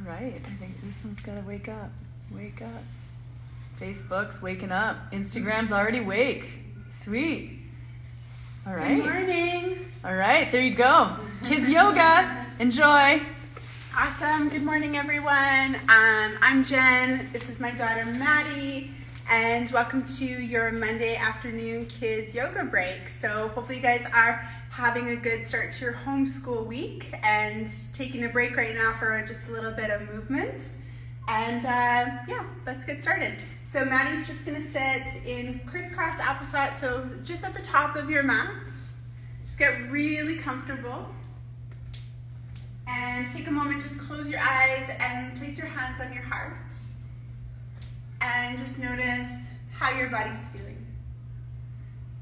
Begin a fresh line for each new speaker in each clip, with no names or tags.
right, I think this one's got to wake up. Wake up. Facebook's waking up. Instagram's already awake. Sweet. All right.
Good morning.
All right, there you go. Kids yoga. Enjoy.
Awesome. Good morning, everyone. I'm Jen. This is my daughter, Maddie. And welcome to your Monday afternoon kids yoga break. So hopefully you guys are having a good start to your homeschool week and taking a break right now for just a little bit of movement. And yeah, let's get started. So Maddie's just gonna sit in crisscross applesauce, so just at the top of your mat. Just get really comfortable. And take a moment, just close your eyes and place your hands on your heart. And just notice how your body's feeling.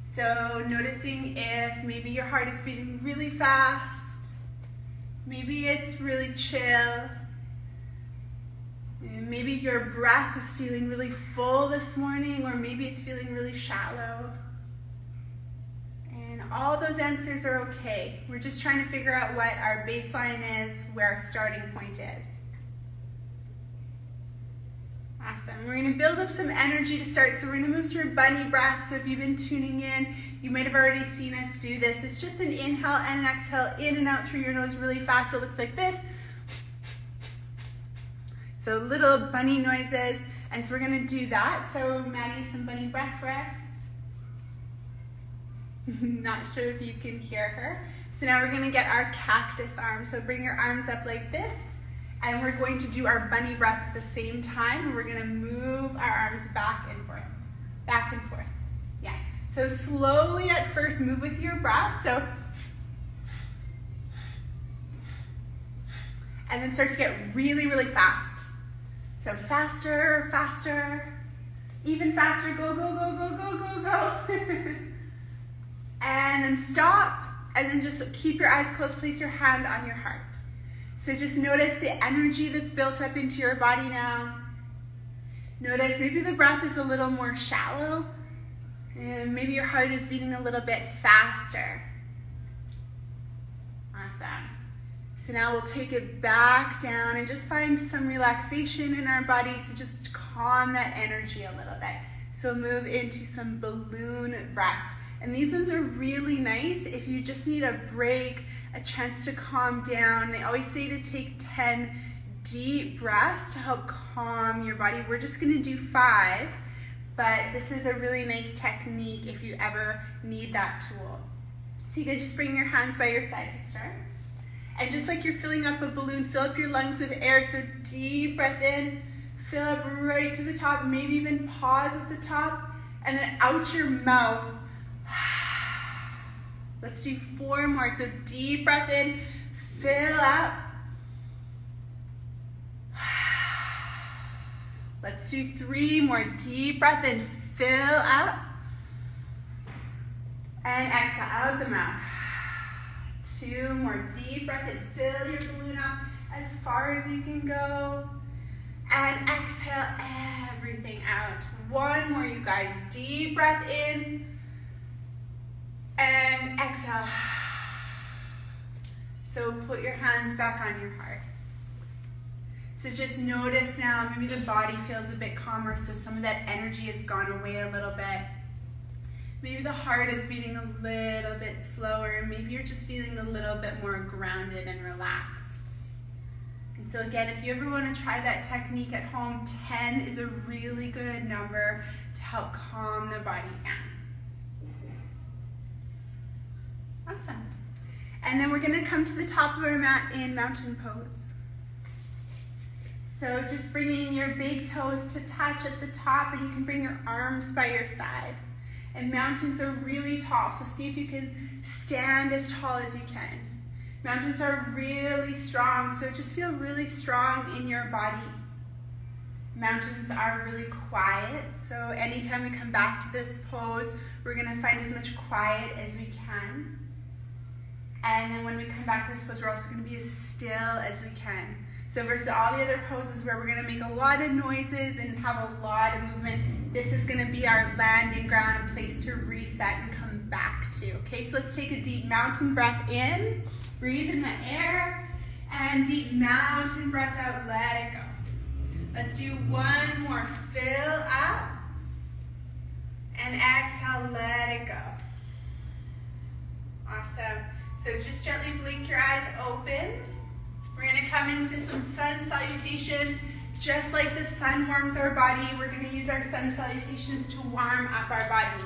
So noticing if maybe your heart is beating really fast, maybe it's really chill, and maybe your breath is feeling really full this morning, or maybe it's feeling really shallow. And all those answers are okay. We're just trying to figure out what our baseline is, where our starting point is. Awesome. We're going to build up some energy to start. So we're going to move through bunny breath. So if you've been tuning in, you might have already seen us do this. It's just an inhale and an exhale, in and out through your nose really fast. It looks like this. So little bunny noises. And so we're going to do that. So Maddie, some bunny breath for us. Not sure if you can hear her. So now we're going to get our cactus arms. So bring your arms up like this. And we're going to do our bunny breath at the same time. And we're going to move our arms back and forth. Back and forth. Yeah. So slowly at first move with your breath. So, and then start to get really, really fast. So faster, faster, even faster. Go, go, go, go, go, go, go. And then stop. And then just keep your eyes closed. Place your hand on your heart. So just notice the energy that's built up into your body now. Notice maybe the breath is a little more shallow. And maybe your heart is beating a little bit faster. Awesome. So now we'll take it back down and just find some relaxation in our body. So just calm that energy a little bit. So move into some balloon breaths. And these ones are really nice if you just need a break, a chance to calm down. They always say to take 10 deep breaths to help calm your body. We're just gonna do 5, but this is a really nice technique if you ever need that tool. So you can just bring your hands by your side to start. And just like you're filling up a balloon, fill up your lungs with air. So deep breath in, fill up right to the top, maybe even pause at the top, and then out your mouth. Let's do 4 more. So deep breath in, fill up. Let's do 3 more. Deep breath in, just fill up. And exhale out the mouth. 2 more. Deep breath in, fill your balloon up as far as you can go. And exhale everything out. 1 more, you guys. Deep breath in. And exhale. So put your hands back on your heart. So just notice now, maybe the body feels a bit calmer, so some of that energy has gone away a little bit. Maybe the heart is beating a little bit slower. Maybe you're just feeling a little bit more grounded and relaxed. And so again, if you ever want to try that technique at home, 10 is a really good number to help calm the body down. Awesome. And then we're going to come to the top of our mat in mountain pose. So just bringing your big toes to touch at the top, and you can bring your arms by your side. And mountains are really tall, so see if you can stand as tall as you can. Mountains are really strong, so just feel really strong in your body. Mountains are really quiet, so anytime we come back to this pose, we're going to find as much quiet as we can. And then when we come back to this pose, we're also going to be as still as we can. So versus all the other poses where we're going to make a lot of noises and have a lot of movement, this is going to be our landing ground, a place to reset and come back to. Okay, so let's take a deep mountain breath in, breathe in the air, And deep mountain breath out, let it go. Let's do one more. Fill up. And exhale, let it go. Awesome. So just gently blink your eyes open. We're going to come into some sun salutations. Just like the sun warms our body, we're going to use our sun salutations to warm up our body.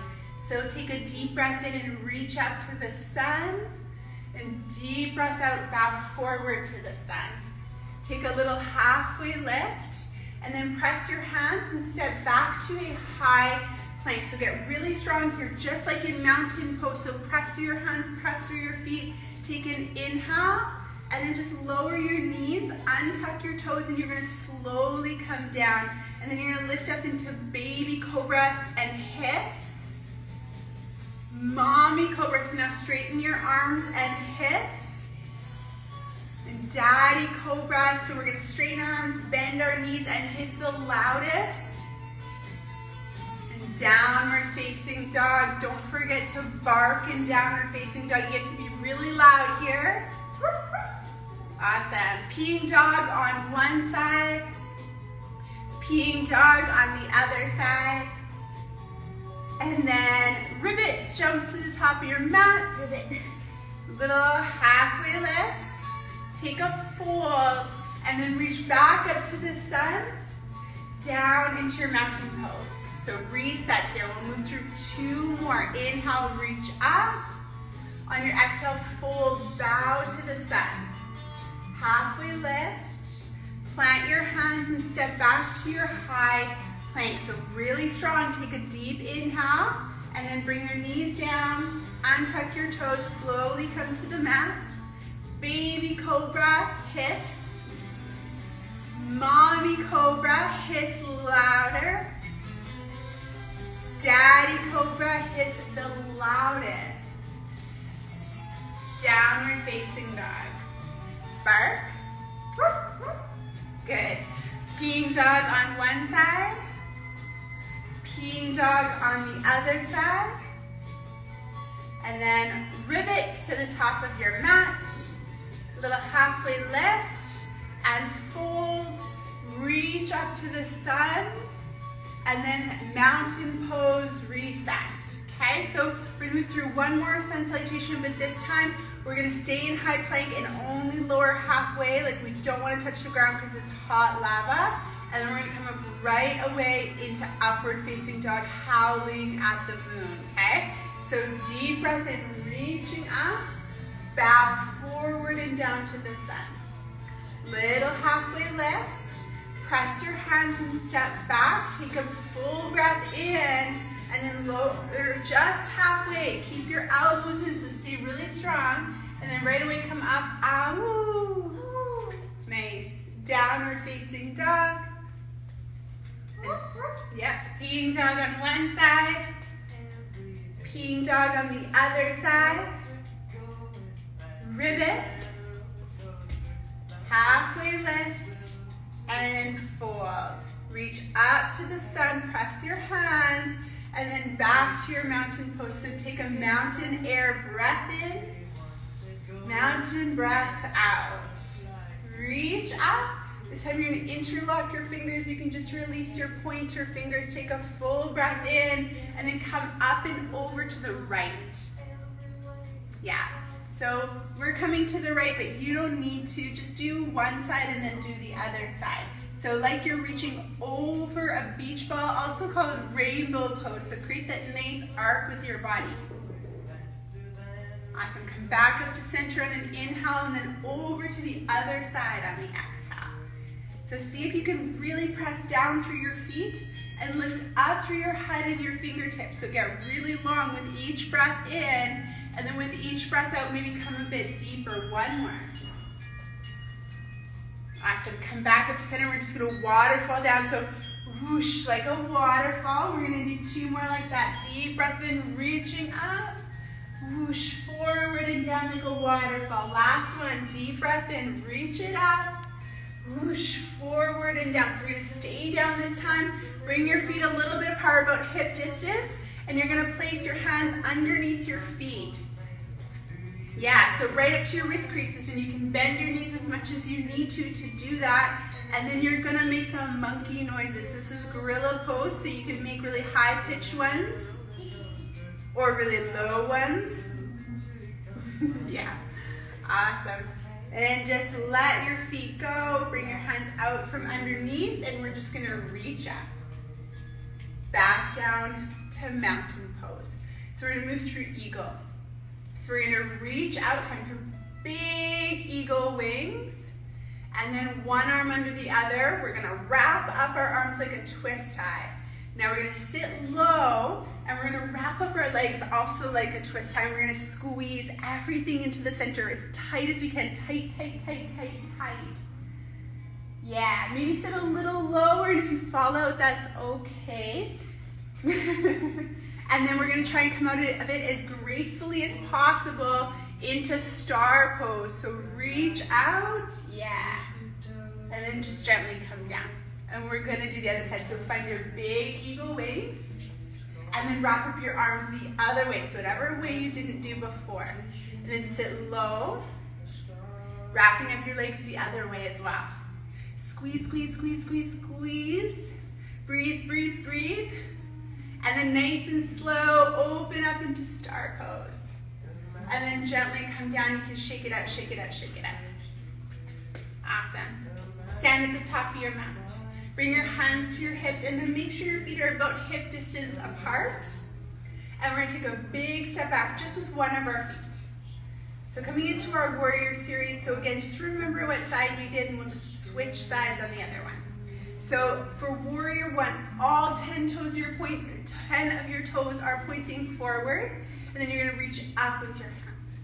So take a deep breath in and reach up to the sun. And deep breath out, bow forward to the sun. Take a little halfway lift. And then press your hands and step back to a high plank. So get really strong here, just like in mountain pose. So press through your hands, press through your feet. Take an inhale. And then just lower your knees, untuck your toes, and you're going to slowly come down. And then you're going to lift up into baby cobra and hiss. Mommy cobra. So now straighten your arms and hiss. And daddy cobra. So we're going to straighten our arms, bend our knees, and hiss the loudest. And downward facing dog. Don't forget to bark in downward facing dog. You get to be really loud here. Awesome. Peeing dog on one side. Peeing dog on the other side. And then ribbit, jump to the top of your mat. Ribbit. Little halfway lift. Take a fold and then reach back up to the sun. Down into your mountain pose. So reset here. We'll move through two more. Inhale, reach up. On your exhale, fold, bow to the sun. Halfway lift, plant your hands and step back to your high plank. So really strong, take a deep inhale and then bring your knees down, untuck your toes, slowly come to the mat. Baby cobra, hiss. Mommy cobra, hiss louder. Daddy cobra, hiss the loudest. Downward facing dog. Bark. Good. Peeing dog on one side. Peeing dog on the other side. And then ribbit to the top of your mat. Little halfway lift and fold. Reach up to the sun. And then mountain pose, reset. Okay, so we're gonna move through one more sun salutation, but this time we're gonna stay in high plank and only lower halfway, like we don't wanna touch the ground because it's hot lava. And then we're gonna come up right away into upward facing dog, howling at the moon, okay? So deep breath in, reaching up, bow forward and down to the sun. Little halfway lift, press your hands and step back, take a full breath in, and then lower just halfway. Keep your elbows in, so stay really strong. And then right away come up, ow. Nice. Downward facing dog. Yep, peeing dog on one side. Peeing dog on the other side. Ribbit. Halfway lift and fold. Reach up to the sun, press your hands, and then back to your mountain pose. So take a mountain air breath in, mountain breath out. Reach up. This time you're going to interlock your fingers. You can just release your pointer fingers. Take a full breath in, and then come up and over to the right. Yeah. So we're coming to the right, but you don't need to. Just do one side and then do the other side. So like you're reaching over a beach ball, also called rainbow pose. So create that nice arc with your body. Awesome. Come back up to center on an inhale and then over to the other side on the exhale. So see if you can really press down through your feet and lift up through your head and your fingertips. So get really long with each breath in, and then with each breath out, maybe come a bit deeper. One more. Awesome. Come back up to center. We're just going to waterfall down. So whoosh, like a waterfall. We're going to do two more like that. Deep breath in, reaching up. Whoosh, forward and down like a waterfall. Last one. Deep breath in, reach it up. Whoosh, forward and down. So we're going to stay down this time. Bring your feet a little bit apart, about hip distance, and you're going to place your hands underneath your feet. Yeah, so right up to your wrist creases, and you can bend your knees as much as you need to do that. And then you're gonna make some monkey noises. This is gorilla pose, so you can make really high pitched ones or really low ones. Yeah, awesome. And then just let your feet go, bring your hands out from underneath, and we're just gonna reach up. Back down to mountain pose. So we're gonna move through eagle. So we're gonna reach out, find your big eagle wings, and then one arm under the other. We're gonna wrap up our arms like a twist tie. Now we're gonna sit low, and we're gonna wrap up our legs also like a twist tie. We're gonna squeeze everything into the center as tight as we can. Tight, tight, tight, tight, tight. Yeah, maybe sit a little lower, and if you fall out, that's okay. And then we're gonna try and come out of it as gracefully as possible into star pose. So reach out, yeah, and then just gently come down. And we're gonna do the other side. So find your big eagle wings, and then wrap up your arms the other way. So whatever way you didn't do before. And then sit low, wrapping up your legs the other way as well. Squeeze, squeeze, squeeze, squeeze, squeeze. Breathe, breathe, breathe. And then nice and slow, open up into star pose. And then gently come down. You can shake it up, shake it up, shake it up. Awesome. Stand at the top of your mat. Bring your hands to your hips, and then make sure your feet are about hip distance apart. And we're gonna take a big step back just with one of our feet. So coming into our warrior series, so again, just remember what side you did, and we'll just switch sides on the other one. So for warrior one, all 10 of your toes are pointing forward, and then you're gonna reach up with your hands.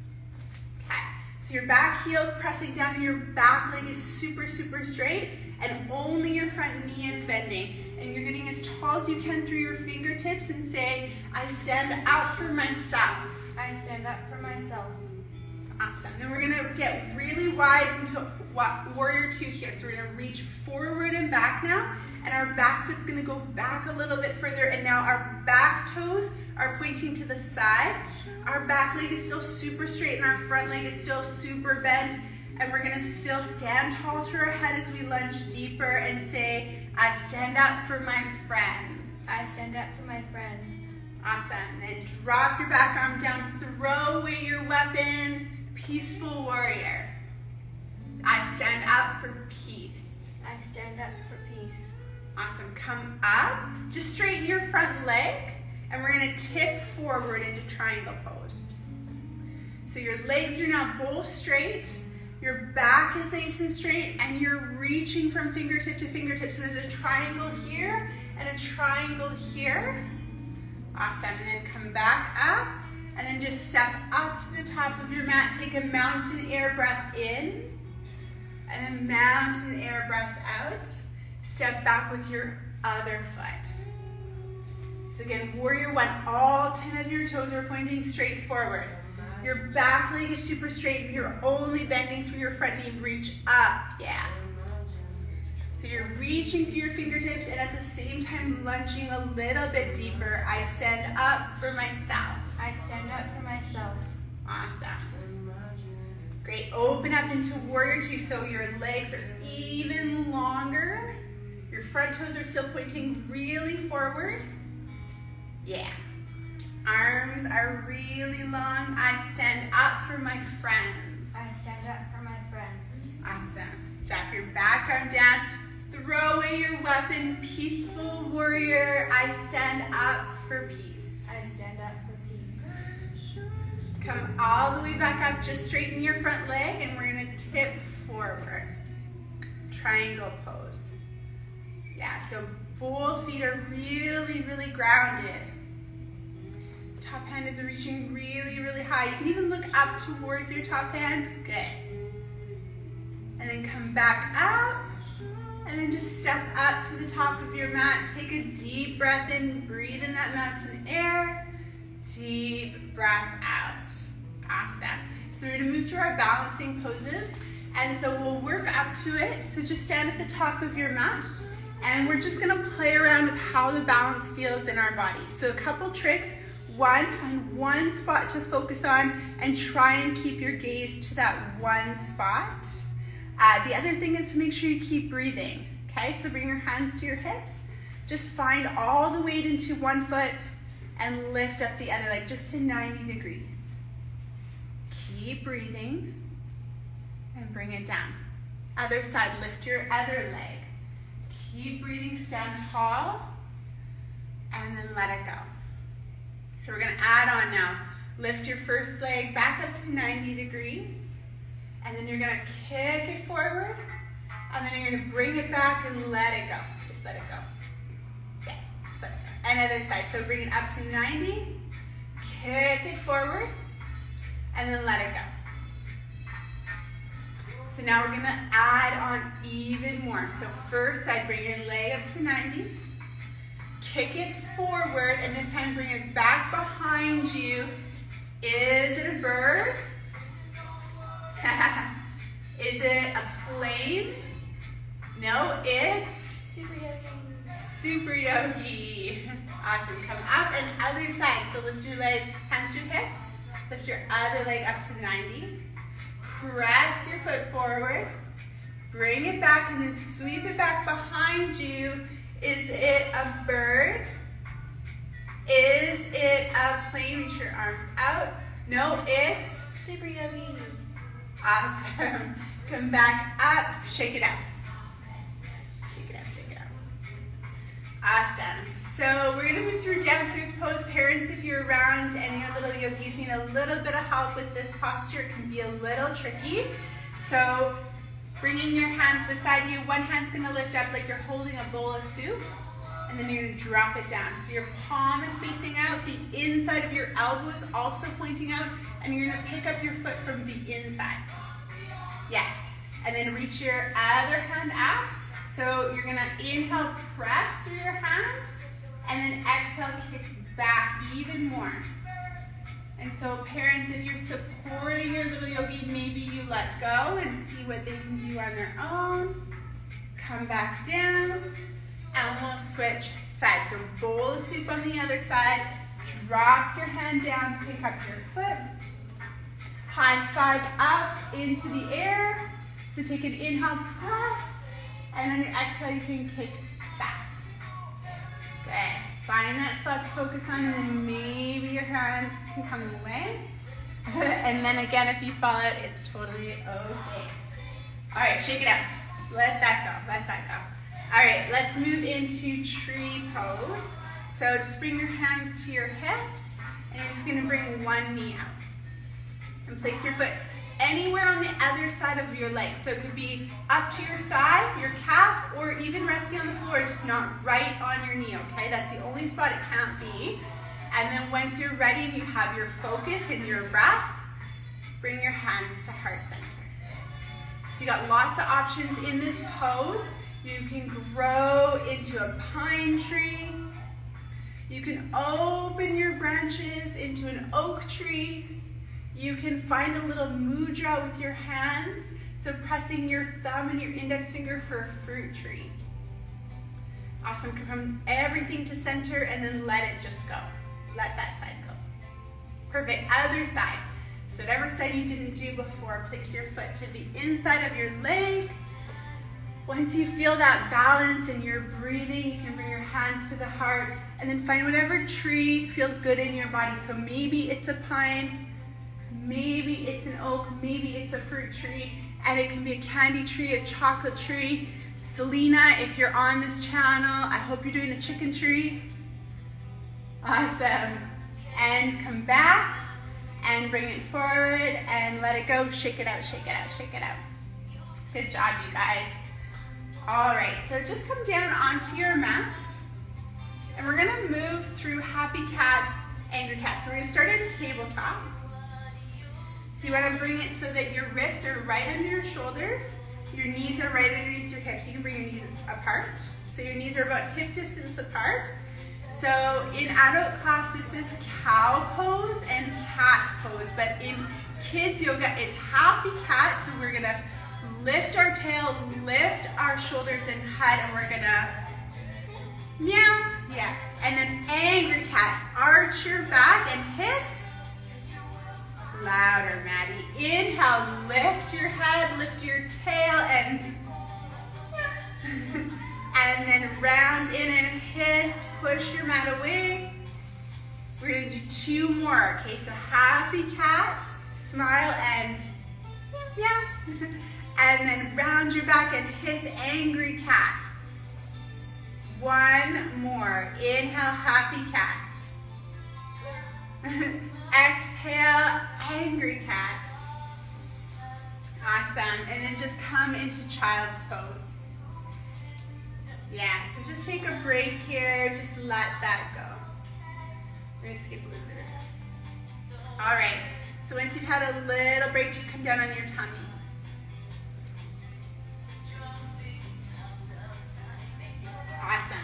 Okay, so your back heel's pressing down, and your back leg is super, super straight, and only your front knee is bending. And you're getting as tall as you can through your fingertips and say, I stand up for myself.
I stand up for myself.
Awesome. Then we're gonna get really wide into warrior two here. So we're gonna reach forward and back now, and our back foot's gonna go back a little bit further, and now our back toes are pointing to the side. Our back leg is still super straight, and our front leg is still super bent, and we're gonna still stand tall through our head as we lunge deeper and say, I stand up for my friends.
I stand up for my friends.
Awesome. Then drop your back arm down, throw away your weapon, peaceful warrior. I stand up for peace.
I stand up for peace.
Awesome. Come up, just straighten your front leg, and we're gonna tip forward into triangle pose. So your legs are now both straight, your back is nice and straight, and you're reaching from fingertip to fingertip. So there's a triangle here and a triangle here. Awesome. And then come back up, and then just step up to the top of your mat. Take a mountain air breath in, and then mountain air breath out. Step back with your other foot. So again, warrior one, all 10 of your toes are pointing straight forward. Your back leg is super straight. You're only bending through your front knee. Reach up, yeah. So you're reaching through your fingertips, and at the same time lunging a little bit deeper. I stand up for myself.
I stand up for myself.
Awesome. Great. Open up into warrior two, so your legs are even longer. Your front toes are still pointing really forward. Yeah. Arms are really long. I stand up for my friends.
I stand up for my friends.
Awesome. Drop your back arm down. Throw away your weapon. Peaceful warrior. I stand up for peace.
I stand up for peace.
Come all the way back up. Just straighten your front leg, and we're going to tip forward. Triangle pose. Yeah, so both feet are really, really grounded. Top hand is reaching really, really high. You can even look up towards your top hand. Good. And then come back up, and then just step up to the top of your mat. Take a deep breath in, breathe in that mountain air. Deep breath out. Awesome. So we're gonna move through our balancing poses, and so we'll work up to it. So just stand at the top of your mat, and we're just gonna play around with how the balance feels in our body. So a couple tricks. Find one spot to focus on and try and keep your gaze to that one spot. The other thing is to make sure you keep breathing. Okay, so bring your hands to your hips. Just find all the weight into one foot and lift up the other leg just to 90 degrees. Keep breathing and bring it down. Other side, lift your other leg. Keep breathing, stand tall, and then let it go. So we're gonna add on now. Lift your first leg back up to 90 degrees, and then you're gonna kick it forward, and then you're gonna bring it back and let it go. Just let it go. Yeah, just let it go. And other side, so bring it up to 90, kick it forward, and then let it go. So now we're gonna add on even more. So first side, bring your leg up to 90, kick it forward, and this time bring it back behind you. Is it a bird? Is it a plane? No, it's
Super yogi.
super yogi. Awesome, come up and other side. So lift your leg, hands to your hips. Lift your other leg up to 90. Press your foot forward. Bring it back and then sweep it back behind you. Is it a bird? Is it a plane? Reach your arms out. No, it's
Super yogi.
awesome. Come back up, shake it out. Shake it out, shake it out. Awesome. So we're gonna move through dancer's pose. Parents, if you're around and your little yogis need a little bit of help with this posture, it can be a little tricky. So bringing your hands beside you, one hand's gonna lift up like you're holding a bowl of soup, and then you're gonna drop it down. So your palm is facing out, the inside of your elbow is also pointing out, and you're gonna pick up your foot from the inside. Yeah, and then reach your other hand up. So you're gonna inhale, press through your hand, and then exhale, kick back even more. And so parents, if you're supporting your little yogi, maybe you let go and see what they can do on their own. Come back down, and we'll switch sides. So bowl of soup on the other side, drop your hand down, pick up your foot. High five up into the air. So take an inhale, press, and on your exhale, you can kick back. Good. Find that spot to focus on, and then maybe your hand can come away. And then again, if you fall out, it's totally okay. All right, shake it out. Let that go, let that go. All right, let's move into tree pose. So just bring your hands to your hips, and you're just gonna bring one knee out. And place your foot anywhere on the other side of your leg. So it could be up to your thigh, your calf, or even resting on the floor, just not right on your knee, okay? That's the only spot it can't be. And then once you're ready and you have your focus and your breath, bring your hands to heart center. So you got lots of options in this pose. You can grow into a pine tree. You can open your branches into an oak tree. You can find a little mudra with your hands, so pressing your thumb and your index finger for a fruit tree. Awesome, come everything to center and then let it just go. Let that side go. Perfect, other side. So whatever side you didn't do before, place your foot to the inside of your leg. Once you feel that balance and you're breathing, you can bring your hands to the heart and then find whatever tree feels good in your body. So maybe it's a pine, maybe it's an oak, maybe it's a fruit tree, and it can be a candy tree, a chocolate tree. Selena, if you're on this channel, I hope you're doing a chicken tree. Awesome. And come back and bring it forward and let it go. Shake it out, shake it out, shake it out. Good job, you guys. All right, so just come down onto your mat, and we're gonna move through happy cat, angry cat. So we're gonna start in tabletop. So you wanna bring it so that your wrists are right under your shoulders, your knees are right underneath your hips. You can bring your knees apart. So your knees are about hip distance apart. So in adult class, this is cow pose and cat pose, but in kids yoga, it's happy cat. So we're gonna lift our tail, lift our shoulders and head, and we're gonna Meow. Yeah. And then angry cat. Arch your back and hiss. Louder, Maddie. Inhale, lift your head, lift your tail, and and then round in and hiss. Push your mat away. We're gonna do 2 more. Okay, so happy cat, smile, and meow. And then round your back and hiss angry cat. 1 more. Inhale, happy cat. Exhale, angry cat. Awesome. And then just come into child's pose. Yeah, so just take a break here. Just let that go. We're gonna skip lizard. All right, so once you've had a little break, just come down on your tummy. Awesome.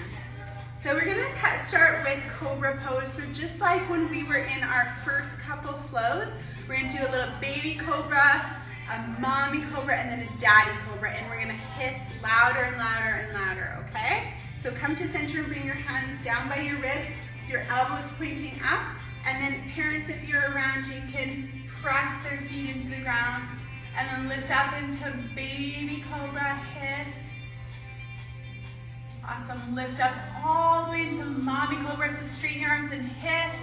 So we're gonna start with cobra pose. So just like when we were in our first couple flows, we're gonna do a little baby cobra, a mommy cobra, and then a daddy cobra. And we're gonna hiss louder and louder and louder, okay? So come to center and bring your hands down by your ribs with your elbows pointing up. And then parents, if you're around, you can press their feet into the ground and then lift up into baby cobra, hiss. Awesome, lift up all the way into mommy cobra, so straighten your arms and hiss.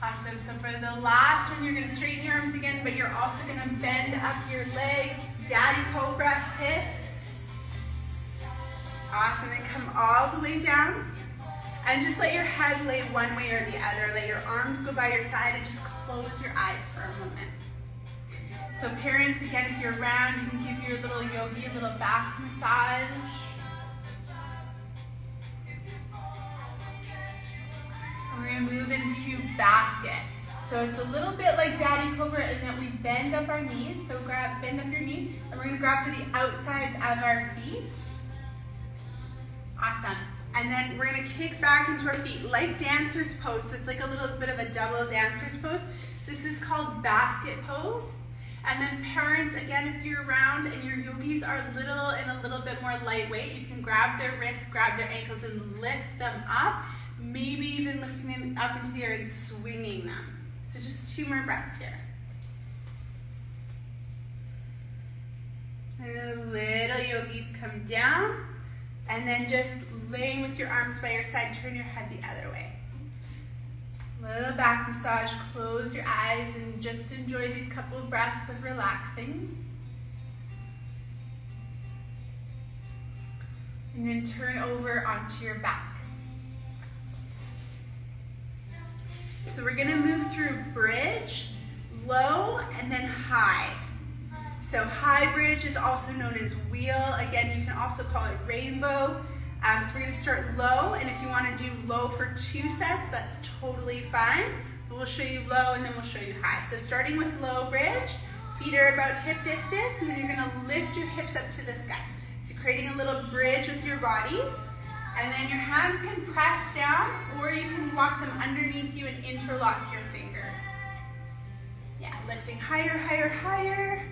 Awesome, so for the last one, you're gonna straighten your arms again, but you're also gonna bend up your legs. Daddy cobra, hiss. Awesome, and come all the way down. And just let your head lay one way or the other. Let your arms go by your side and just close your eyes for a moment. So parents, again, if you're around, you can give your little yogi a little back massage. And we're gonna move into basket. So it's a little bit like Daddy Cobra in that we bend up our knees. So bend up your knees, and we're gonna grab for the outsides of our feet. Awesome. And then we're gonna kick back into our feet like dancer's pose. So it's like a little bit of a double dancer's pose. So this is called basket pose. And then parents, again, if you're around and your yogis are little and a little bit more lightweight, you can grab their wrists, grab their ankles, and lift them up. Maybe even lifting them up into the air and swinging them. So just 2 more breaths here. And then little yogis come down. And then just laying with your arms by your side, turn your head the other way. Little back massage, close your eyes and just enjoy these couple of breaths of relaxing. And then turn over onto your back. So we're gonna move through bridge, low, and then high. So high bridge is also known as wheel. Again, you can also call it rainbow. So we're gonna start low, and if you wanna do low for 2 sets, that's totally fine. But we'll show you low and then we'll show you high. So starting with low bridge, feet are about hip distance, and then you're gonna lift your hips up to the sky. So creating a little bridge with your body, and then your hands can press down, or you can walk them underneath you and interlock your fingers. Yeah, lifting higher, higher, higher,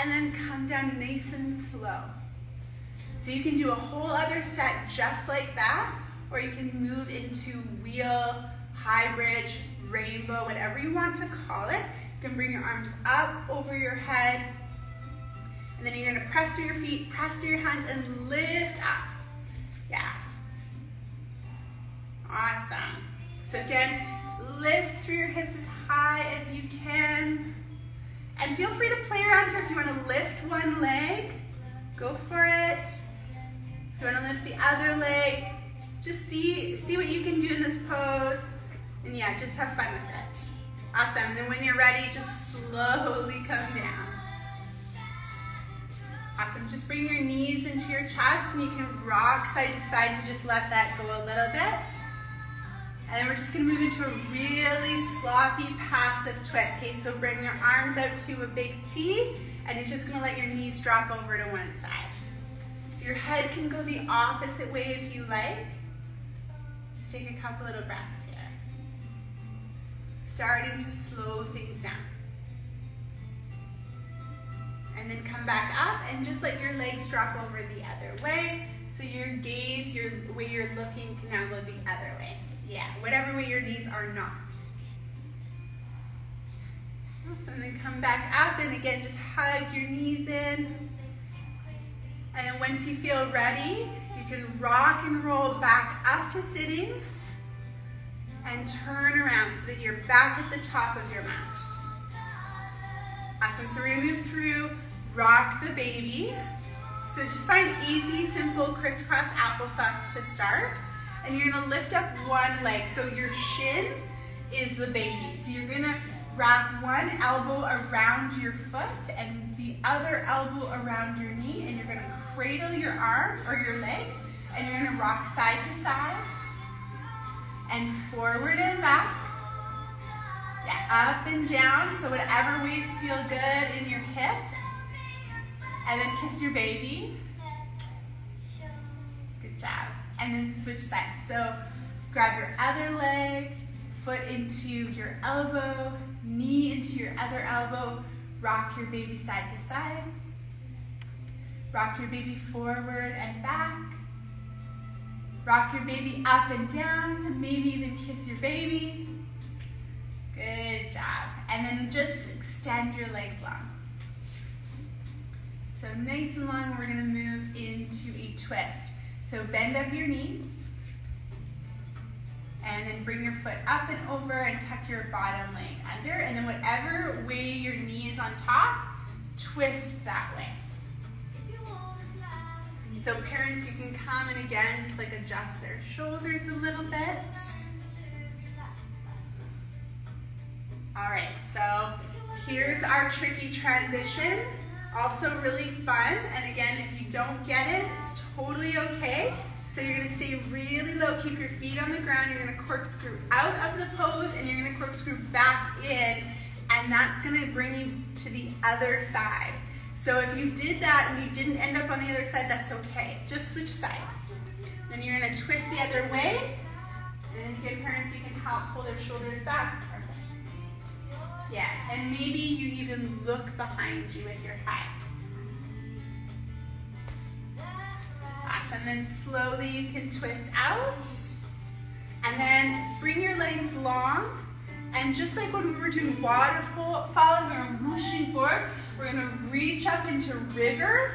and then come down nice and slow. So you can do a whole other set just like that, or you can move into wheel, high bridge, rainbow, whatever you want to call it. You can bring your arms up over your head, and then you're gonna press through your feet, press through your hands, and lift up. Yeah. Awesome. So again, lift through your hips as high as you can. And feel free to play around here if you want to lift one leg, go for it. If you want to lift the other leg, just see what you can do in this pose. And yeah, just have fun with it. Awesome. Then when you're ready, just slowly come down. Awesome. Just bring your knees into your chest, and you can rock side to side to just let that go a little bit. And then we're just gonna move into a really sloppy passive twist. Okay, so bring your arms out to a big T, and you're just gonna let your knees drop over to one side. So your head can go the opposite way if you like. Just take a couple little breaths here. Starting to slow things down. And then come back up and just let your legs drop over the other way. So your gaze, your way you're looking can now go the other way. Yeah, whatever way your knees are not. Awesome, then come back up and again just hug your knees in. And then once you feel ready, you can rock and roll back up to sitting and turn around so that you're back at the top of your mat. Awesome, so we're gonna move through rock the baby. So just find easy, simple crisscross applesauce to start. And you're gonna lift up one leg. So your shin is the baby. So you're gonna wrap one elbow around your foot and the other elbow around your knee, and you're gonna cradle your arm or your leg, and you're gonna rock side to side and forward and back. Yeah, up and down, so whatever ways feel good in your hips. And then kiss your baby. Good job. And then switch sides. So grab your other leg, foot into your elbow, knee into your other elbow, rock your baby side to side. Rock your baby forward and back. Rock your baby up and down, maybe even kiss your baby. Good job. And then just extend your legs long. So nice and long, we're gonna move into a twist. So bend up your knee, and then bring your foot up and over and tuck your bottom leg under, and then whatever way your knee is on top, twist that way. So parents, you can come and again, just like adjust their shoulders a little bit. All right, so here's our tricky transition. Also really fun, and again, if you don't get it, it's totally okay. So you're gonna stay really low, keep your feet on the ground, you're gonna corkscrew out of the pose, and you're gonna corkscrew back in, and that's gonna bring you to the other side. So if you did that and you didn't end up on the other side, that's okay. Just switch sides. Then you're gonna twist the other way, and again, parents, you can help pull their shoulders back. Yeah, and maybe you even look behind you with your head. Awesome, then slowly you can twist out. And then bring your legs long. And just like when we were doing waterfall, we were whooshing forward, we're gonna reach up into river,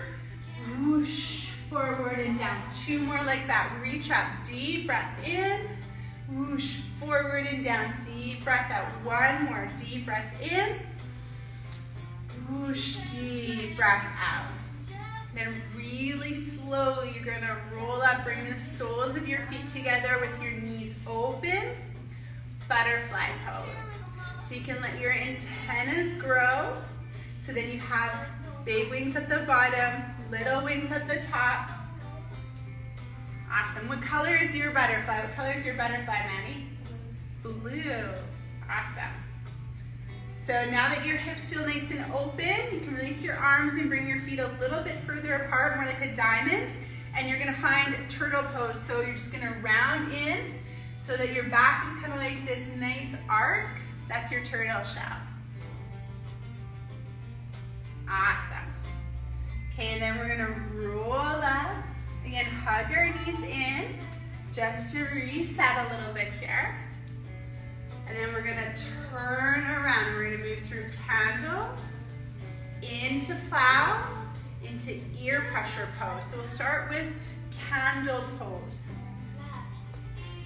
whoosh, forward and down. Two more like that, reach up, deep breath in, whoosh, forward and down, deep breath out. One more, deep breath in, whoosh, deep breath out. Then really slowly, you're gonna roll up, bring the soles of your feet together with your knees open, butterfly pose. So you can let your antennas grow, so then you have big wings at the bottom, little wings at the top. Awesome. What color is your butterfly? What color is your butterfly, Maddie? Blue. Awesome. So now that your hips feel nice and open, you can release your arms and bring your feet a little bit further apart, more like a diamond. And you're gonna find turtle pose. So you're just gonna round in so that your back is kind of like this nice arc. That's your turtle shell. Awesome. Okay, and then we're gonna roll up. Again, hug our knees in just to reset a little bit here. And then we're gonna turn around. We're gonna move through candle, into plow, into ear pressure pose. So we'll start with candle pose.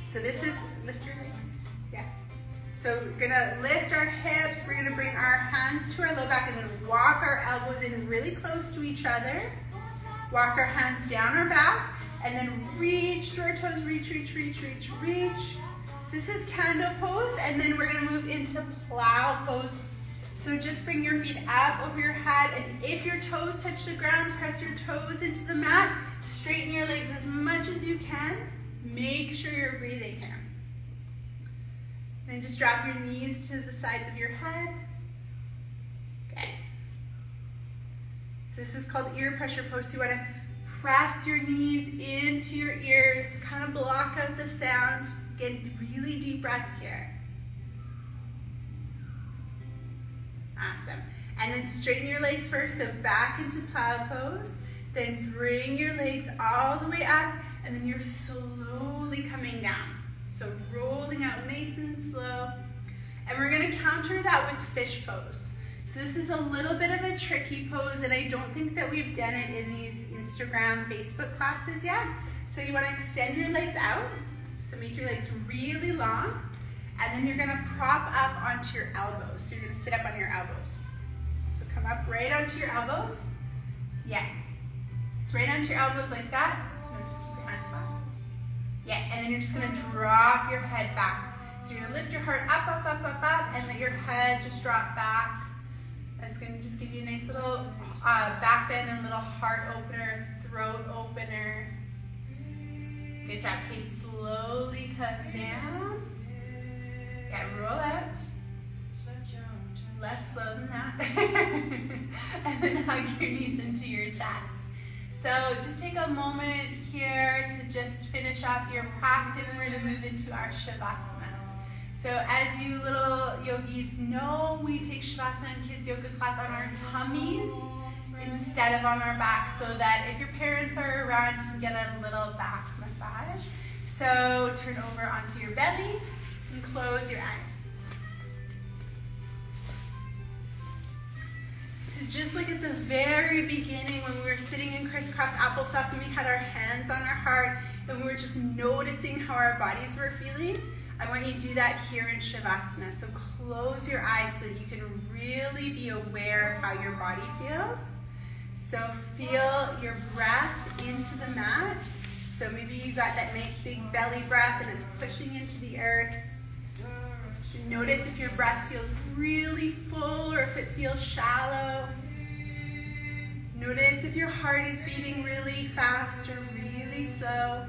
So this is, lift your legs, yeah. So we're gonna lift our hips, we're gonna bring our hands to our low back and then walk our elbows in really close to each other. Walk our hands down our back and then reach through our toes, reach, reach, reach, reach, reach. So this is candle pose, and then we're gonna move into plow pose. So just bring your feet up over your head, and if your toes touch the ground, press your toes into the mat. Straighten your legs as much as you can. Make sure you're breathing here. Then just drop your knees to the sides of your head. Okay. So this is called ear pressure pose. So you wanna press your knees into your ears, kind of block out the sound. Again, really deep breaths here. Awesome. And then straighten your legs first, so back into plow pose. Then bring your legs all the way up, and then you're slowly coming down. So rolling out nice and slow. And we're gonna counter that with fish pose. So this is a little bit of a tricky pose, and I don't think that we've done it in these Instagram, Facebook classes yet. So you wanna extend your legs out. So make your legs really long. And then you're gonna prop up onto your elbows. So you're gonna sit up on your elbows. So come up right onto your elbows. Yeah. It's right onto your elbows like that. No, just keep your hands flat. Yeah, and then you're just gonna drop your head back. So you're gonna lift your heart up, up, up, up, up, and let your head just drop back. That's gonna just give you a nice little back bend and little heart opener, throat opener. Good job. Okay, slowly come down. Yeah, roll out. Less slow than that. And then hug your knees into your chest. So just take a moment here to just finish off your practice. We're going to move into our Shavasana. So as you little yogis know, we take Shavasana in kids yoga class on our tummies instead of on our backs, so that if your parents are around, you can get a little back massage. So turn over onto your belly and close your eyes. So just like at the very beginning when we were sitting in crisscross applesauce and we had our hands on our heart and we were just noticing how our bodies were feeling, I want you to do that here in Shavasana. So close your eyes so that you can really be aware of how your body feels. So feel your breath into the mat. So maybe you got that nice big belly breath and it's pushing into the earth. Notice if your breath feels really full or if it feels shallow. Notice if your heart is beating really fast or really slow.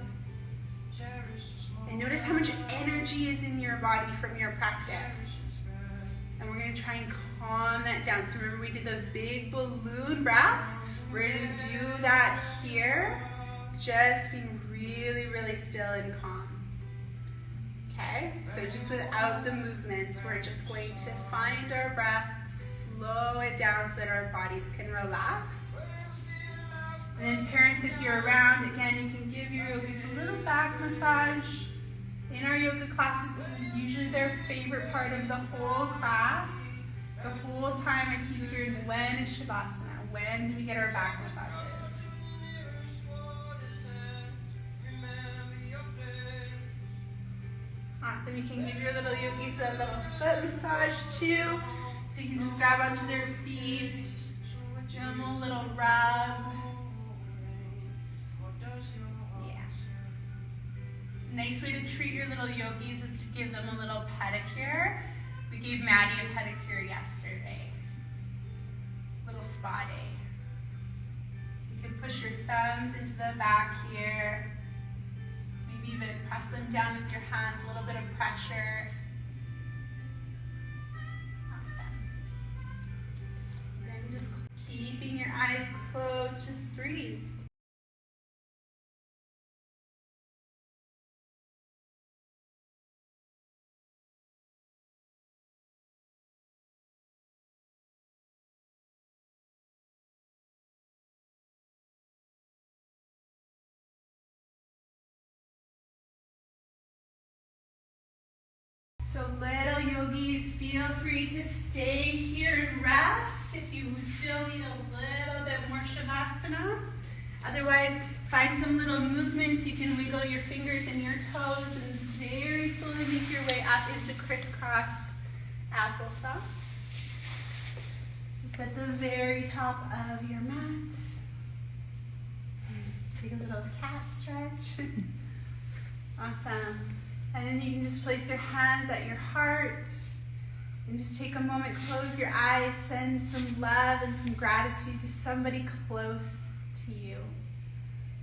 And notice how much energy is in your body from your practice. And we're going to try and calm that down. So remember we did those big balloon breaths. We're going to do that here. Just being really, really still and calm. Okay, so just without the movements, we're just going to find our breath, slow it down so that our bodies can relax. And then parents, if you're around, again, you can give your yogis a little back massage. In our yoga classes, this is usually their favorite part of the whole class. The whole time I keep hearing, when is Shavasana? When do we get our back massages? Awesome, you can give your little yogis a little foot massage too. So you can just grab onto their feet, give them a little rub. Yeah. Nice way to treat your little yogis is to give them a little pedicure. We gave Maddie a pedicure yesterday. Little spa day. So you can push your thumbs into the back here. Maybe even press them down with your hands, a little bit of pressure. Awesome. Then just keeping your eyes closed, just breathe. So little yogis, feel free to stay here and rest if you still need a little bit more Shavasana. Otherwise, find some little movements. You can wiggle your fingers and your toes and very slowly make your way up into crisscross applesauce. Just at the very top of your mat. Take a little cat stretch. Awesome. And then you can just place your hands at your heart and just take a moment, close your eyes, send some love and some gratitude to somebody close to you.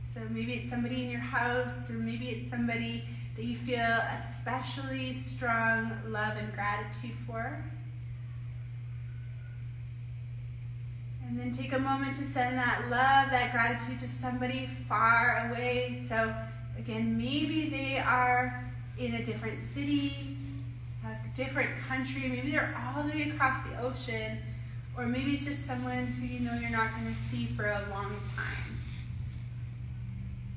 So maybe it's somebody in your house, or maybe it's somebody that you feel especially strong love and gratitude for. And then take a moment to send that love, that gratitude to somebody far away. So again, maybe they are in a different city, a different country, maybe they're all the way across the ocean, or maybe it's just someone who you know you're not going to see for a long time.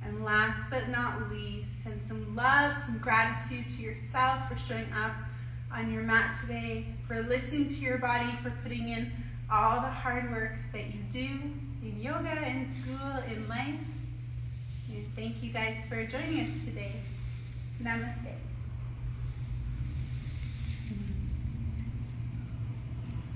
And last but not least, send some love, some gratitude to yourself for showing up on your mat today, for listening to your body, for putting in all the hard work that you do in yoga, in school, in life. And thank you guys for joining us today. Namaste.